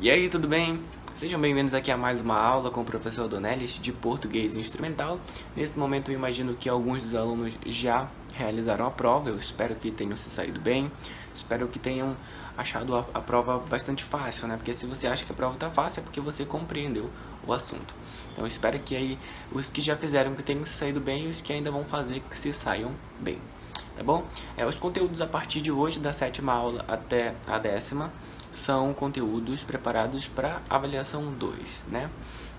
E aí, tudo bem? Sejam bem-vindos aqui a mais uma aula com o professor Donelis de Português Instrumental. Nesse momento eu imagino que alguns dos alunos já realizaram a prova, eu espero que tenham se saído bem, espero que tenham achado a prova bastante fácil, né? Porque se você acha que a prova está fácil é porque você compreendeu o assunto. Então eu espero que aí os que já fizeram que tenham se saído bem e os que ainda vão fazer que se saiam bem. Tá bom? Os conteúdos a partir de hoje, da 7ª aula até a 10ª, são conteúdos preparados para avaliação 2, né?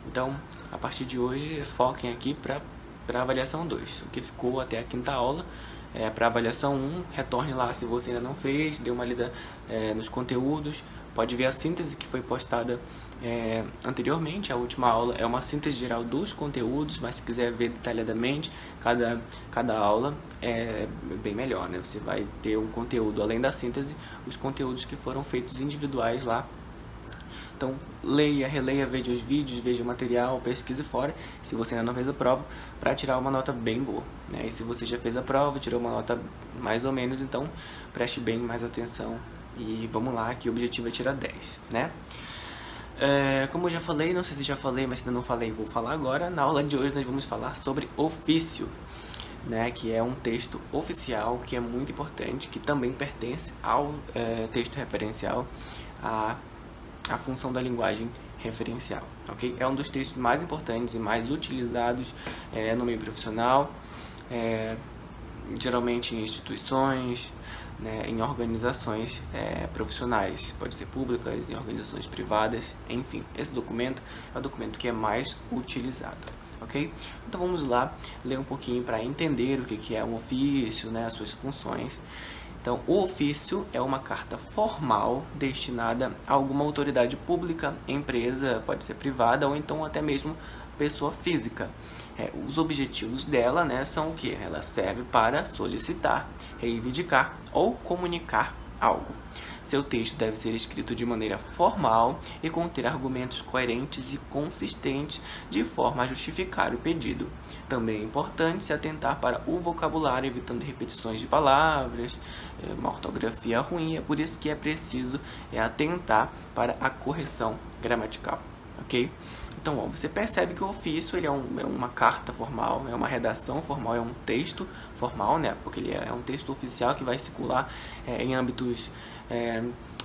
Então, a partir de hoje, foquem aqui para avaliação 2. O que ficou até a 5ª aula é para avaliação 1, retorne lá se você ainda não fez, dê uma lida nos conteúdos, pode ver a síntese que foi postada anteriormente. A última aula é uma síntese geral dos conteúdos, mas se quiser ver detalhadamente cada aula é bem melhor, né? Você vai ter um conteúdo além da síntese, os conteúdos que foram feitos individuais lá. Então leia, releia, veja os vídeos, veja o material, pesquise fora, se você ainda não fez a prova, para tirar uma nota bem boa, né? E se você já fez a prova, tirou uma nota mais ou menos, então preste bem mais atenção e vamos lá, que o objetivo é tirar 10, né? Como eu já falei, não sei se já falei, mas se ainda não falei, vou falar agora. Na aula de hoje nós vamos falar sobre ofício, né, que é um texto oficial, que é muito importante, que também pertence ao texto referencial, a função da linguagem referencial, ok? É um dos textos mais importantes e mais utilizados no meio profissional, geralmente em instituições, né, em organizações profissionais, pode ser públicas, em organizações privadas, enfim. Esse documento é o documento que é mais utilizado, ok? Então vamos lá ler um pouquinho para entender o que é um ofício, né, as suas funções. Então, o ofício é uma carta formal destinada a alguma autoridade pública, empresa, pode ser privada ou então até mesmo pessoa física. Os objetivos dela, né, são o que? Ela serve para solicitar, reivindicar ou comunicar algo. Seu texto deve ser escrito de maneira formal e conter argumentos coerentes e consistentes de forma a justificar o pedido. Também é importante se atentar para o vocabulário, evitando repetições de palavras, uma ortografia ruim. É por isso que é preciso atentar para a correção gramatical, ok? Então, você percebe que o ofício ele é uma carta formal, é uma redação formal, é um texto formal, né? Porque ele é um texto oficial que vai circular em âmbitos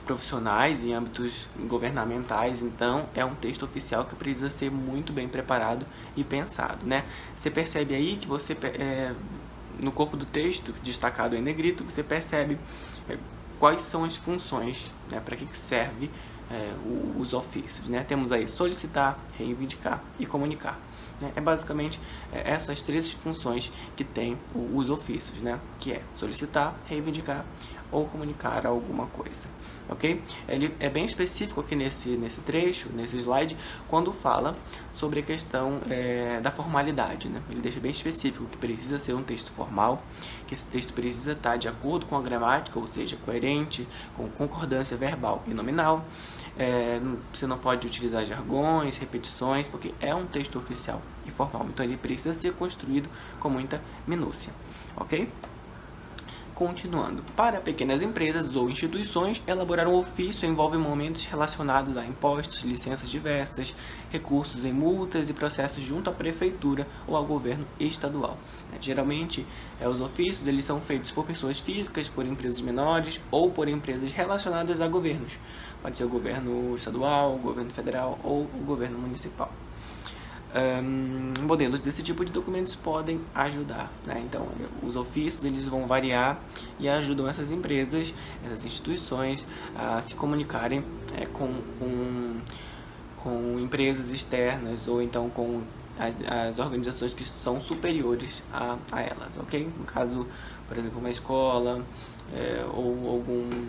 profissionais, em âmbitos governamentais. Então, é um texto oficial que precisa ser muito bem preparado e pensado, né? Você percebe aí que você, no corpo do texto, destacado em negrito, você percebe quais são as funções, né? Para que serve os ofícios, né? Temos aí solicitar, reivindicar e comunicar, né? Basicamente essas três funções que tem os ofícios, né? Que é solicitar, reivindicar ou comunicar alguma coisa, ok? Ele é bem específico aqui nesse trecho, nesse slide, quando fala sobre a questão da formalidade, né? Ele deixa bem específico que precisa ser um texto formal, que esse texto precisa estar de acordo com a gramática, ou seja, coerente, com concordância verbal e nominal. Você não pode utilizar jargões, repetições, porque é um texto oficial e formal, então ele precisa ser construído com muita minúcia, ok? Continuando, para pequenas empresas ou instituições, elaborar um ofício envolve momentos relacionados a impostos, licenças diversas, recursos em multas e processos junto à prefeitura ou ao governo estadual. Geralmente, os ofícios eles são feitos por pessoas físicas, por empresas menores ou por empresas relacionadas a governos. Pode ser o governo estadual, o governo federal ou o governo municipal. Modelos desse tipo de documentos podem ajudar, né? Então, os ofícios eles vão variar e ajudam essas empresas, essas instituições a se comunicarem com empresas externas ou então com as organizações que são superiores a elas, ok? No caso, por exemplo, uma escola ou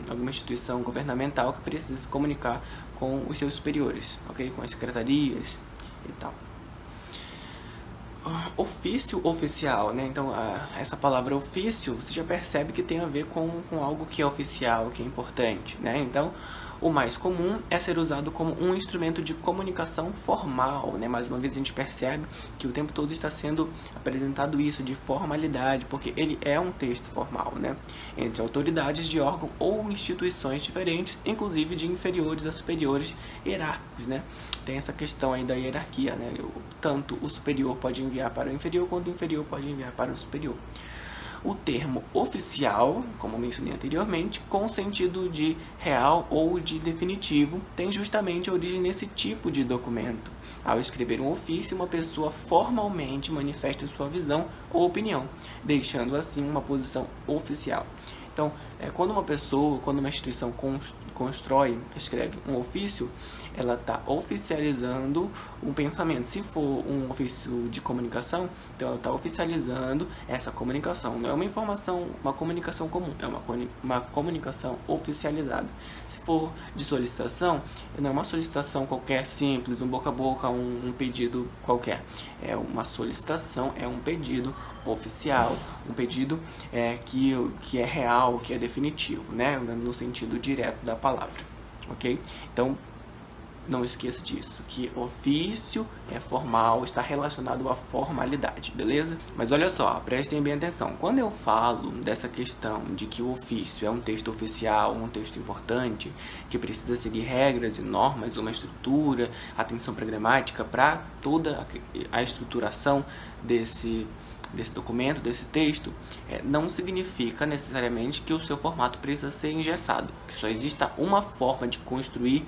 alguma instituição governamental que precisa se comunicar com os seus superiores, ok? Com as secretarias e tal. Ofício oficial, né? Então, essa palavra ofício, você já percebe que tem a ver com algo que é oficial, que é importante, né? Então, O mais comum é ser usado como um instrumento de comunicação formal, né? Mais uma vez a gente percebe que o tempo todo está sendo apresentado isso de formalidade, porque ele é um texto formal, né? Entre autoridades de órgão ou instituições diferentes, inclusive de inferiores a superiores hierárquicos, né? Tem essa questão aí da hierarquia, né? Tanto o superior pode enviar para o inferior, quanto o inferior pode enviar para o superior. O termo oficial, como mencionei anteriormente, com sentido de real ou de definitivo, tem justamente origem nesse tipo de documento. Ao escrever um ofício, uma pessoa formalmente manifesta sua visão ou opinião, deixando assim uma posição oficial. Então, quando uma pessoa, quando uma instituição escreve um ofício, ela está oficializando um pensamento. Se for um ofício de comunicação, então ela está oficializando essa comunicação. Não é uma informação, uma comunicação comum, é uma comunicação oficializada. Se for de solicitação, não é uma solicitação qualquer simples, um boca a boca, um pedido qualquer. É uma solicitação, é um pedido oficial, um pedido que é real, que é definitivo, né? No sentido direto da palavra, ok? Então, não esqueça disso, que ofício é formal, está relacionado à formalidade, beleza? Mas olha só, prestem bem atenção. Quando eu falo dessa questão de que o ofício é um texto oficial, um texto importante, que precisa seguir regras e normas, uma estrutura, atenção para a gramática, para toda a estruturação desse documento, desse texto, não significa necessariamente que o seu formato precisa ser engessado, que só exista uma forma de construir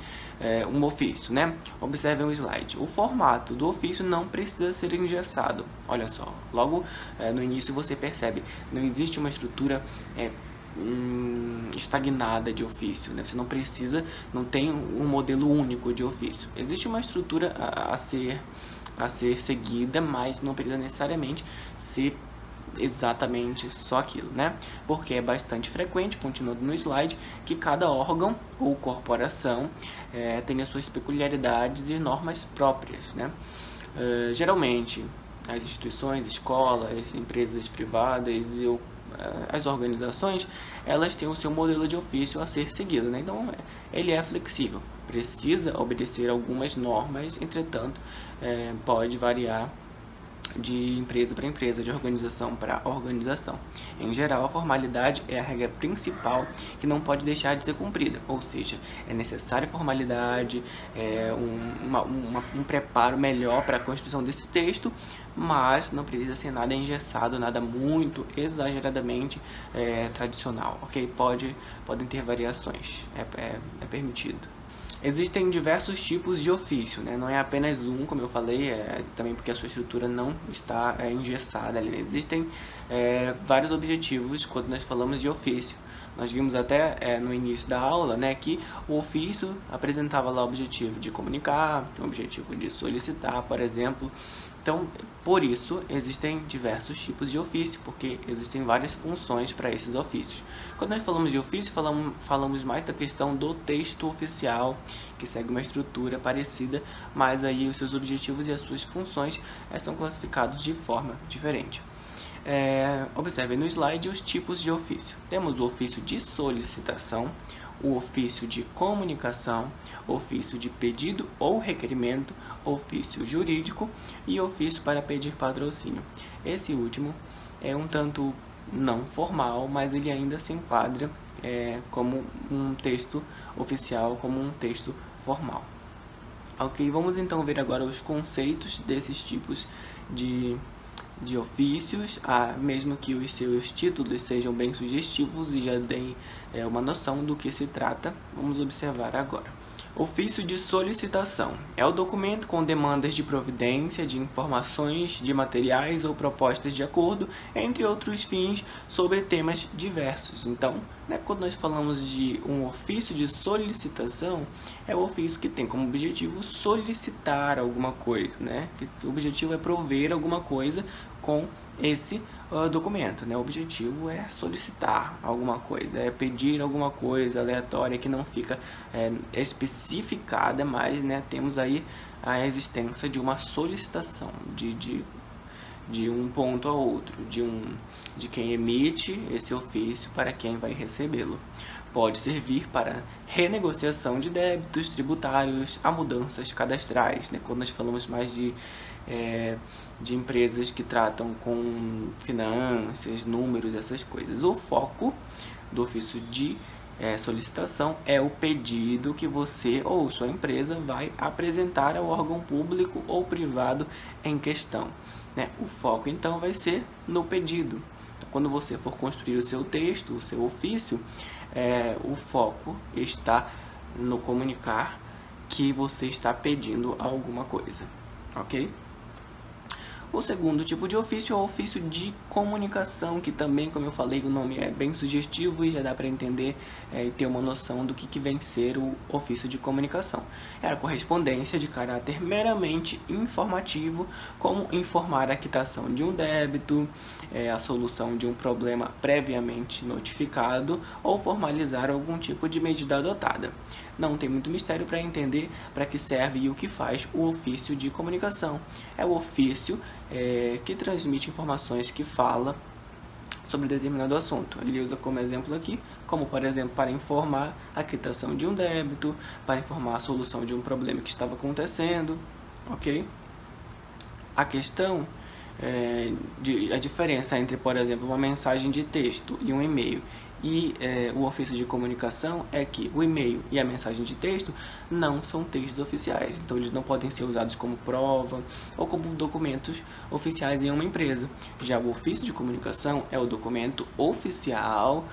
um ofício, né? Observem o slide. O formato do ofício não precisa ser engessado. Olha só, logo no início você percebe, não existe uma estrutura estagnada de ofício, né? Você não tem um modelo único de ofício. Existe uma estrutura a ser seguida, mas não precisa necessariamente ser exatamente só aquilo, né? Porque é bastante frequente, continuando no slide, que cada órgão ou corporação tem as suas peculiaridades e normas próprias, né? Geralmente, as instituições, escolas, empresas privadas e as organizações, elas têm o seu modelo de ofício a ser seguido, né? Então, ele é flexível, precisa obedecer algumas normas, entretanto, pode variar de empresa para empresa, de organização para organização. Em geral, a formalidade é a regra principal que não pode deixar de ser cumprida, ou seja, é necessária formalidade, um preparo melhor para a construção desse texto, mas não precisa ser nada engessado, nada muito exageradamente tradicional, ok? Podem ter variações, é permitido. Existem diversos tipos de ofício, né? Não é apenas um, como eu falei, também porque a sua estrutura não está engessada ali, né? Existem vários objetivos quando nós falamos de ofício. Nós vimos até no início da aula, né, que o ofício apresentava lá o objetivo de comunicar, o objetivo de solicitar, por exemplo. Então, por isso, existem diversos tipos de ofício, porque existem várias funções para esses ofícios. Quando nós falamos de ofício, falamos mais da questão do texto oficial, que segue uma estrutura parecida, mas aí os seus objetivos e as suas funções são classificados de forma diferente. Observem no slide os tipos de ofício. Temos o ofício de solicitação, o ofício de comunicação, ofício de pedido ou requerimento, ofício jurídico e ofício para pedir patrocínio. Esse último é um tanto não formal, mas ele ainda se enquadra como um texto oficial, como um texto formal. Ok, vamos então ver agora os conceitos desses tipos de ofícios, mesmo que os seus títulos sejam bem sugestivos e já deem uma noção do que se trata, vamos observar agora. Ofício de solicitação é o documento com demandas de providência, de informações, de materiais ou propostas de acordo, entre outros fins, sobre temas diversos. Então, quando nós falamos de um ofício de solicitação, é o ofício que tem como objetivo solicitar alguma coisa, né? O objetivo é prover alguma coisa com esse documento, né? O objetivo é solicitar alguma coisa, é pedir alguma coisa aleatória que não fica especificada, mas temos aí a existência de uma solicitação, de um ponto a outro, de quem emite esse ofício para quem vai recebê-lo. Pode servir para renegociação de débitos tributários, a mudanças cadastrais, né? Quando nós falamos mais de empresas que tratam com finanças, números, essas coisas. O foco do ofício de solicitação é o pedido que você ou sua empresa vai apresentar ao órgão público ou privado em questão, né? O foco então vai ser no pedido. Quando você for construir o seu texto, o seu ofício, o foco está no comunicar que você está pedindo alguma coisa, ok? O segundo tipo de ofício é o ofício de comunicação, que também, como eu falei, o nome é bem sugestivo e já dá para entender e ter uma noção do que vem ser o ofício de comunicação. É a correspondência de caráter meramente informativo, como informar a quitação de um débito, a solução de um problema previamente notificado ou formalizar algum tipo de medida adotada. Não tem muito mistério para entender para que serve e o que faz o ofício de comunicação. É o ofício que transmite informações, que fala sobre determinado assunto. Ele usa como exemplo aqui, como por exemplo para informar a quitação de um débito, para informar a solução de um problema que estava acontecendo, ok? A questão a diferença entre, por exemplo, uma mensagem de texto e um e-mail e o ofício de comunicação é que o e-mail e a mensagem de texto não são textos oficiais, então eles não podem ser usados como prova ou como documentos oficiais em uma empresa. Já o ofício de comunicação é o documento oficial,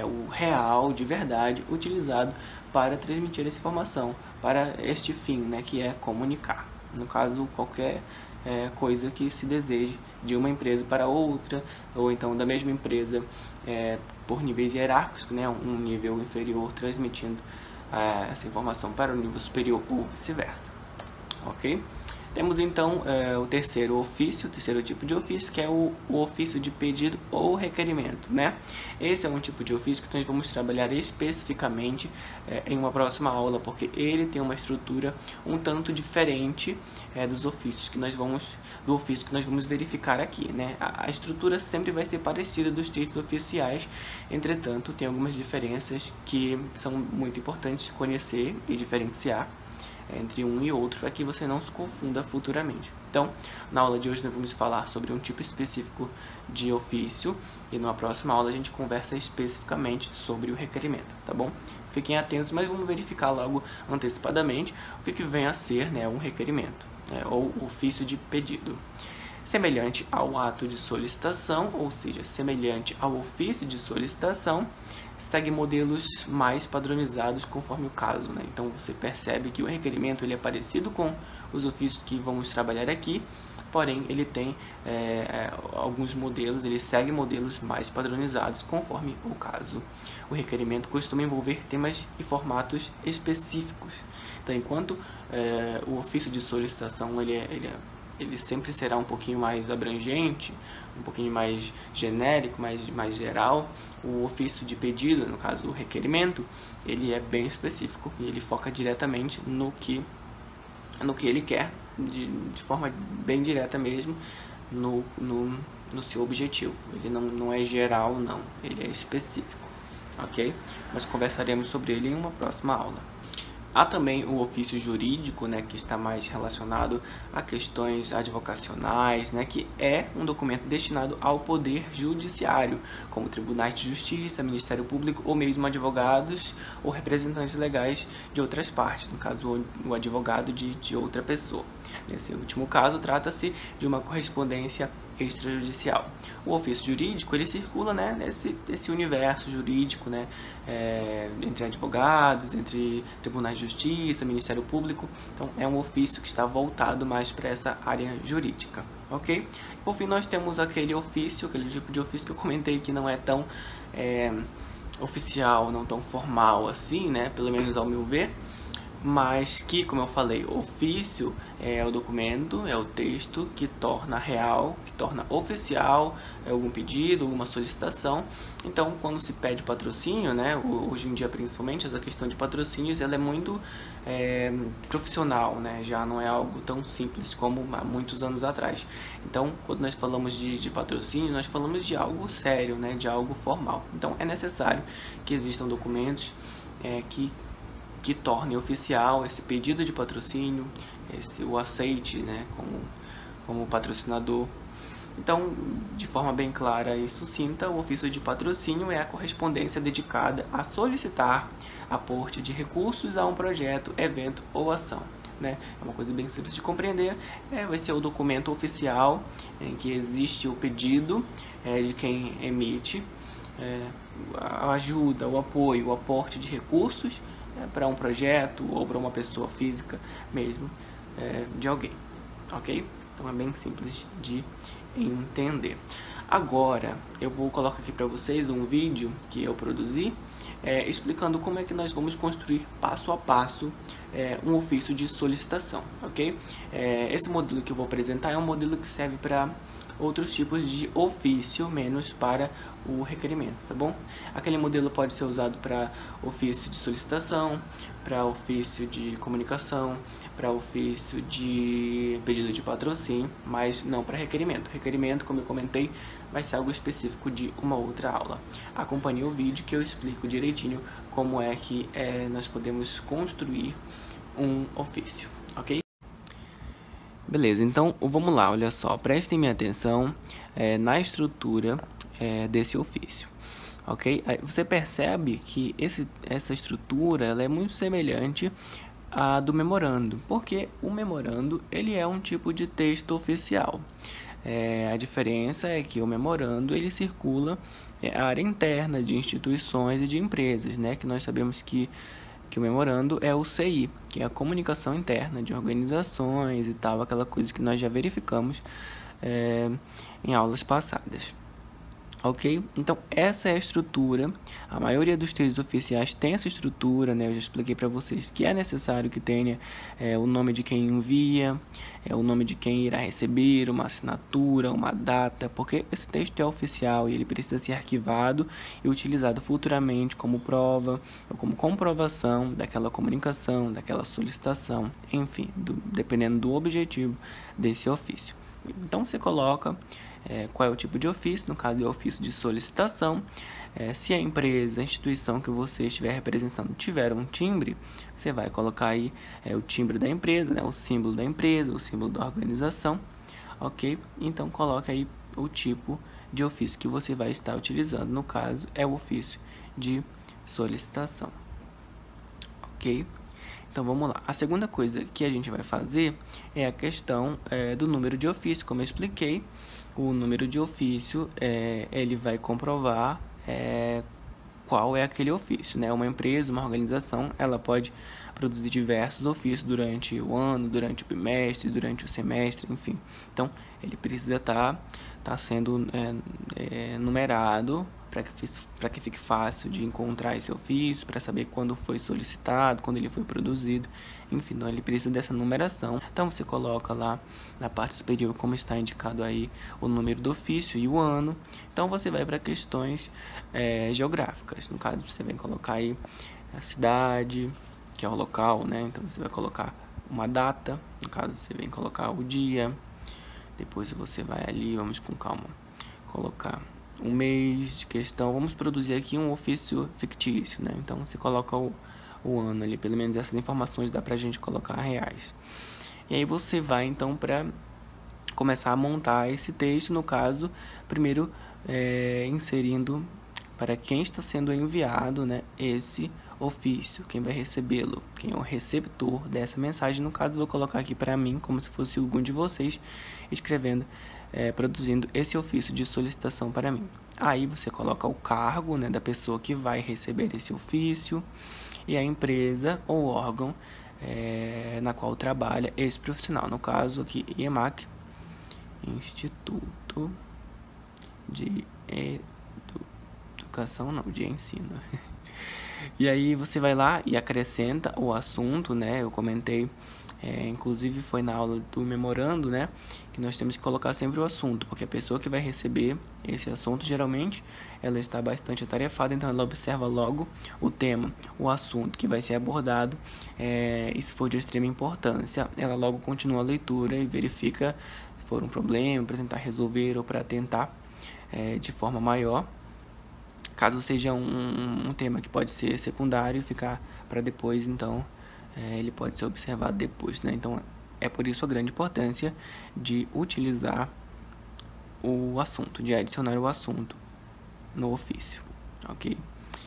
o real, de verdade, utilizado para transmitir essa informação, para este fim, né, que é comunicar. No caso, qualquer coisa que se deseje de uma empresa para outra, ou então da mesma empresa por níveis hierárquicos, né, um nível inferior transmitindo essa informação para o nível superior ou vice-versa, ok? Temos então o terceiro tipo de ofício, que é o ofício de pedido ou requerimento, né? Esse é um tipo de ofício que nós vamos trabalhar especificamente em uma próxima aula, porque ele tem uma estrutura um tanto diferente do ofício que nós vamos verificar aqui, né? A estrutura sempre vai ser parecida dos textos oficiais, entretanto, tem algumas diferenças que são muito importantes conhecer e diferenciar entre um e outro, para que você não se confunda futuramente. Então, na aula de hoje nós vamos falar sobre um tipo específico de ofício e numa próxima aula a gente conversa especificamente sobre o requerimento, tá bom? Fiquem atentos, mas vamos verificar logo antecipadamente o que vem a ser, né, um requerimento, ou ofício de pedido. Semelhante ao ato de solicitação, ou seja, semelhante ao ofício de solicitação, segue modelos mais padronizados conforme o caso, né? Então você percebe que o requerimento ele é parecido com os ofícios que vamos trabalhar aqui, porém ele tem alguns modelos, ele segue modelos mais padronizados conforme o caso. O requerimento costuma envolver temas e formatos específicos. Então, enquanto o ofício de solicitação ele sempre será um pouquinho mais abrangente, um pouquinho mais genérico, mais geral, o ofício de pedido, no caso o requerimento, ele é bem específico e ele foca diretamente no que ele quer, de forma bem direta mesmo, no seu objetivo. Ele não é geral, não, ele é específico, ok? Mas conversaremos sobre ele em uma próxima aula. Há também o ofício jurídico, né, que está mais relacionado a questões advocacionais, né, que é um documento destinado ao poder judiciário, como tribunais de justiça, Ministério Público ou mesmo advogados ou representantes legais de outras partes, no caso o advogado de outra pessoa. Nesse último caso, trata-se de uma correspondência extrajudicial. O ofício jurídico ele circula, né, nesse universo jurídico, né, entre advogados, entre tribunais de justiça, Ministério Público. Então é um ofício que está voltado mais para essa área jurídica, ok? Por fim, nós temos aquele tipo de ofício que eu comentei que não é tão oficial, não tão formal assim, né, pelo menos ao meu ver, mas que, como eu falei, ofício é o documento, é o texto que torna real, que torna oficial algum pedido, alguma solicitação. Então, quando se pede patrocínio, né, hoje em dia principalmente, essa questão de patrocínios, ela é muito profissional, né, já não é algo tão simples como há muitos anos atrás. Então, quando nós falamos de patrocínio, nós falamos de algo sério, né, de algo formal. Então, é necessário que existam documentos que torne oficial esse pedido de patrocínio, o aceite, né, como patrocinador. Então, de forma bem clara e sucinta, o ofício de patrocínio é a correspondência dedicada a solicitar aporte de recursos a um projeto, evento ou ação. Né? É uma coisa bem simples de compreender. Vai ser o documento oficial em que existe o pedido de quem emite a ajuda, o apoio, o aporte de recursos para um projeto ou para uma pessoa física mesmo, de alguém, ok? Então é bem simples de entender. Agora eu vou colocar aqui para vocês um vídeo que eu produzi explicando como é que nós vamos construir passo a passo um ofício de solicitação, ok? Esse modelo que eu vou apresentar é um modelo que serve para outros tipos de ofício, menos para o requerimento, tá bom? Aquele modelo pode ser usado para ofício de solicitação, para ofício de comunicação, para ofício de pedido de patrocínio, mas não para requerimento. Requerimento, como eu comentei, vai ser algo específico de uma outra aula. Acompanhe o vídeo que eu explico direitinho como é que nós podemos construir um ofício, ok? Beleza, então vamos lá, olha só, prestem minha atenção na estrutura desse ofício, ok? Aí você percebe que essa estrutura ela é muito semelhante à do memorando, porque o memorando ele é um tipo de texto oficial. A diferença é que o memorando ele circula a área interna de instituições e de empresas, né? Que nós sabemos que o memorando é o CI, que é a comunicação interna de organizações e tal, aquela coisa que nós já verificamos em aulas passadas. Ok? Então, essa é a estrutura. A maioria dos textos oficiais tem essa estrutura, né? Eu já expliquei para vocês que é necessário que tenha o nome de quem envia, o nome de quem irá receber, uma assinatura, uma data, porque esse texto é oficial e ele precisa ser arquivado e utilizado futuramente como prova ou como comprovação daquela comunicação, daquela solicitação, enfim, dependendo do objetivo desse ofício. Então, você coloca qual é o tipo de ofício, no caso é o ofício de solicitação. Se a empresa, a instituição que você estiver representando tiver um timbre, você vai colocar aí o timbre da empresa, né, o símbolo da empresa, o símbolo da organização, ok? Então coloque aí o tipo de ofício que você vai estar utilizando, no caso é o ofício de solicitação, ok? Então vamos lá, a segunda coisa que a gente vai fazer é a questão do número de ofício, como eu expliquei. O número de ofício, ele vai comprovar qual é aquele ofício, né? Uma empresa, uma organização, ela pode produzir diversos ofícios durante o ano, durante o bimestre, durante o semestre, enfim. Então, ele precisa estar sendo numerado para que fique fácil de encontrar esse ofício, para saber quando foi solicitado, quando ele foi produzido, enfim, então ele precisa dessa numeração. Então você coloca lá na parte superior, como está indicado aí, o número do ofício e o ano. Então você vai para questões geográficas, no caso você vai colocar aí a cidade, que é o local, né? Então você vai colocar uma data, no caso você vem colocar o dia, depois você vai ali, vamos com calma, colocar um mês de questão. Vamos produzir aqui um ofício fictício, né? Então você coloca o ano ali, pelo menos essas informações dá pra gente colocar reais. E aí você vai então para começar a montar esse texto, no caso, primeiro inserindo para quem está sendo enviado, né, esse ofício, quem vai recebê-lo, quem é o receptor dessa mensagem. No caso, vou colocar aqui para mim, como se fosse algum de vocês, escrevendo, produzindo esse ofício de solicitação para mim. Aí você coloca o cargo, né, da pessoa que vai receber esse ofício e a empresa ou órgão na qual trabalha esse profissional. No caso aqui, IEMAC, Instituto de Educação, não, de Ensino. E aí você vai lá e acrescenta o assunto, né? Eu comentei, inclusive foi na aula do memorando, né? Que nós temos que colocar sempre o assunto, porque a pessoa que vai receber esse assunto, geralmente, ela está bastante atarefada, então ela observa logo o tema, o assunto que vai ser abordado, e se for de extrema importância, ela logo continua a leitura e verifica se for um problema, para tentar resolver ou para tentar de forma maior. Caso seja um tema que pode ser secundário e ficar para depois, então ele pode ser observado depois, né? Então é por isso a grande importância de utilizar o assunto, de adicionar o assunto no ofício, ok?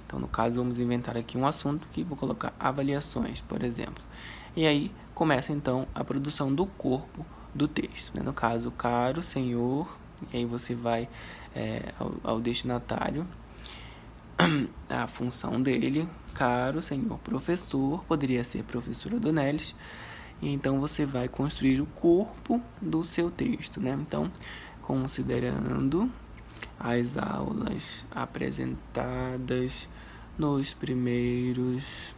Então no caso vamos inventar aqui um assunto que vou colocar avaliações, por exemplo. E aí começa então a produção do corpo do texto, né? No caso, caro senhor, e aí você vai ao destinatário, a função dele, caro senhor professor, poderia ser professora Donelis, e então você vai construir o corpo do seu texto, né? Então, considerando as aulas apresentadas nos primeiros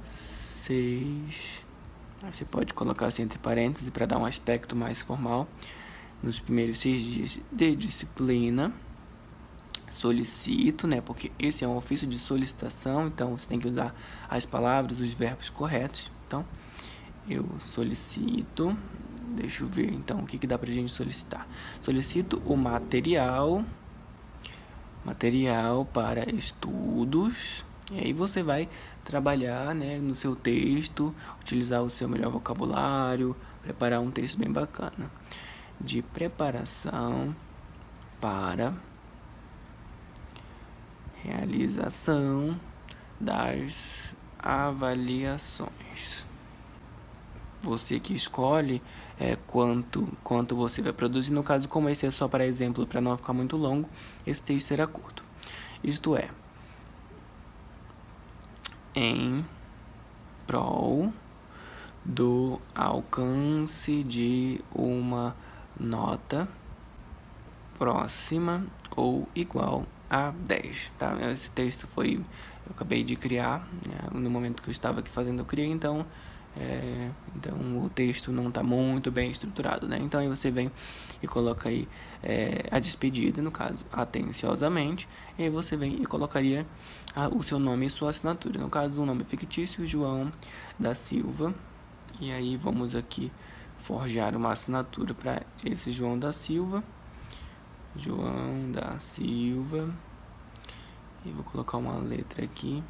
6, você pode colocar assim entre parênteses para dar um aspecto mais formal, nos primeiros 6 dias de disciplina, solicito, né? Porque esse é um ofício de solicitação, então você tem que usar as palavras, os verbos corretos. Então, eu solicito, deixa eu ver então o que dá pra gente solicitar. Solicito o material para estudos, e aí você vai trabalhar, né, no seu texto, utilizar o seu melhor vocabulário, preparar um texto bem bacana. De preparação para realização das avaliações. Você que escolhe quanto você vai produzir. No caso, como esse é só para exemplo, para não ficar muito longo, esse texto será curto. Isto é, em prol do alcance de uma nota próxima ou igual a 10, tá? Esse texto eu acabei de criar, né? No momento que eu estava aqui fazendo, eu criei, então o texto não está muito bem estruturado, né? Então aí você vem e coloca aí a despedida, no caso, atenciosamente, e aí você vem e colocaria o seu nome e sua assinatura, no caso, o nome fictício, João da Silva, e aí vamos aqui forjar uma assinatura para esse João da Silva, e vou colocar uma letra aqui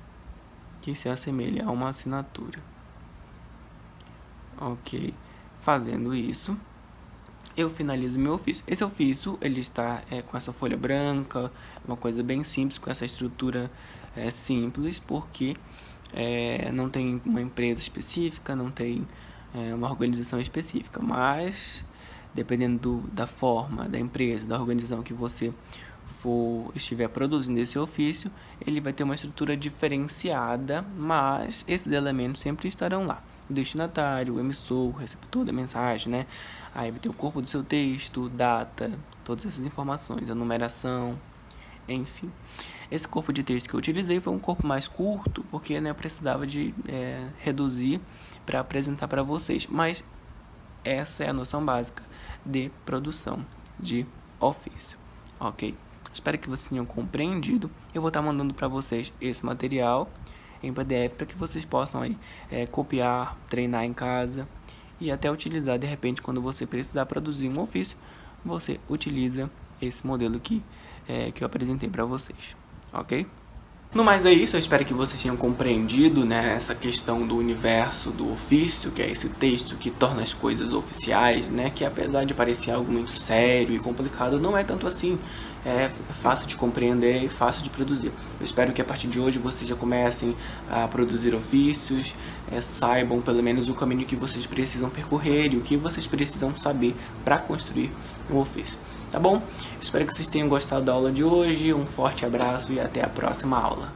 que se assemelha a uma assinatura. Ok, fazendo isso, eu finalizo meu ofício. Esse ofício, ele está com essa folha branca, uma coisa bem simples, com essa estrutura simples, porque não tem uma empresa específica, não tem uma organização específica, mas dependendo da forma, da empresa, da organização que você estiver produzindo esse ofício, ele vai ter uma estrutura diferenciada, mas esses elementos sempre estarão lá. O destinatário, o emissor, o receptor da mensagem, né? Aí vai ter o corpo do seu texto, data, todas essas informações, a numeração, enfim. Esse corpo de texto que eu utilizei foi um corpo mais curto, porque eu precisava de reduzir para apresentar para vocês, mas essa é a noção básica de produção de ofício, ok? Espero que vocês tenham compreendido. Eu vou estar mandando para vocês esse material em PDF para que vocês possam aí, copiar, treinar em casa e até utilizar de repente quando você precisar produzir um ofício, você utiliza esse modelo que eu apresentei para vocês, ok? No mais é isso, eu espero que vocês tenham compreendido, né, essa questão do universo do ofício, que é esse texto que torna as coisas oficiais, né, que apesar de parecer algo muito sério e complicado, não é tanto assim, é fácil de compreender e fácil de produzir. Eu espero que a partir de hoje vocês já comecem a produzir ofícios, saibam pelo menos o caminho que vocês precisam percorrer e o que vocês precisam saber para construir um ofício. Tá bom? Espero que vocês tenham gostado da aula de hoje, um forte abraço e até a próxima aula.